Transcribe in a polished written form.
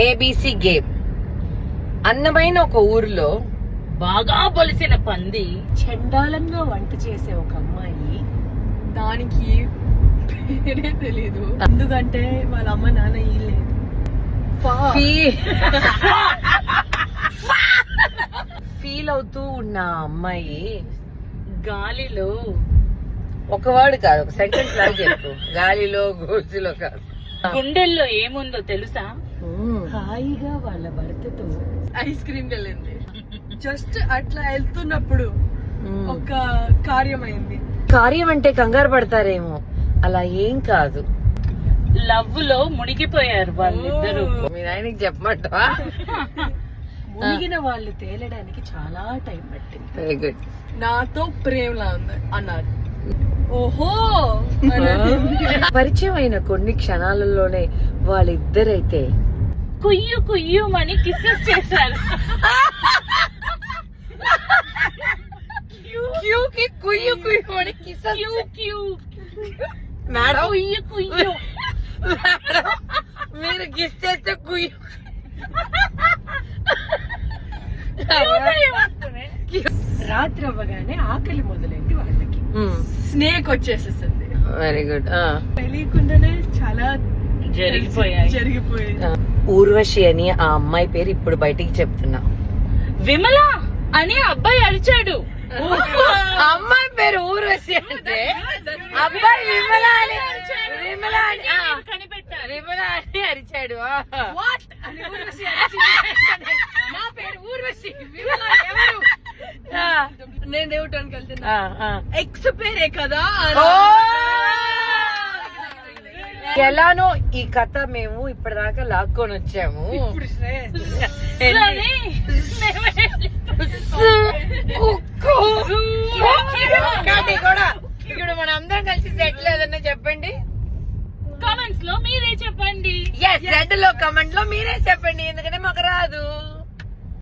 ABC game. అందమైన ఒక ఊర్లో బాగా పొలిసిన పంది చండాలంగా వంట చేసే ఒక అమ్మాయి, దానికి పేరే తెలీదు ఎందుకంటే వాళ్ళ అమ్మ నాన్న లేదు. ఫీల్ అవుతూ ఉన్న అమ్మాయి గాలిలో ఒక వర్డ్ కాదు, ఒక సెంటెన్స్ లాగా చెప్పు. గాలిలో గోసులో కాదు, గుండెల్లో ఏముందో తెలుసా? హాయిగా వాళ్ళ భర్తతో ఐస్ క్రీమ్ వెళ్ళింది. జస్ట్ అట్లా వెళ్తున్నప్పుడు ఒక కార్యం అయింది. కార్యం అంటే కంగారు పడతారేమో, అలా ఏం కాదు. లవ్ లో మునిగిపోయారు వాళ్ళిద్దరు. మీ నాయనకి చెప్పమంటావా? మునిగిన వాళ్ళు తేలడానికి చాలా టైం పట్టింది. Very good. నాతో ప్రేమలా ఉంది అన్నారు. ఓహో పరిచయం అయిన కొన్ని క్షణాలలోనే వాళ్ళిద్దరైతే కుయ్యు కుయ్యుమని కిస్సెస్ చేశారు. కుయ్యు కుయ్యు అని క్యూ క్యూ మేడం, కుయ్యు కుయ్యు. మీరు కిస్ చేస్తే కుయ్యు. రాత్రి అవ్వగానే ఆకలి మొదలైంది వాళ్ళకి. స్నేక్ వచ్చేసేసింది. Very good. తెలియకుండానే చాలా జరిగిపోయాయి. ఊర్వశి అని ఆ అమ్మాయి పేరు ఇప్పుడు బయటికి చెప్తున్నా. విమల అని అబ్బాయి అరిచాడు. అమ్మాయి పేరు ఊర్వశి అంటే అబ్బాయి విమల అని విమల అని కనిపెట్టారు. విమల అని అరిచాడు. నా పేరు ఊర్వశి, విమల ఎవరు? నేను దేవుటానికి వెళ్తున్నా. ఎక్స్ పేరే కదా. ఎలానో ఈ కథ మేము ఇప్పటిదాకా లాక్కొని వచ్చాము. ఇప్పుడు మన అందరం కలిసి సెట్ లేదన్నా చెప్పండి. కామెంట్స్ లో మీరే చెప్పండి. రెడ్ లో కమెంట్ లో మీరే చెప్పండి. ఎందుకంటే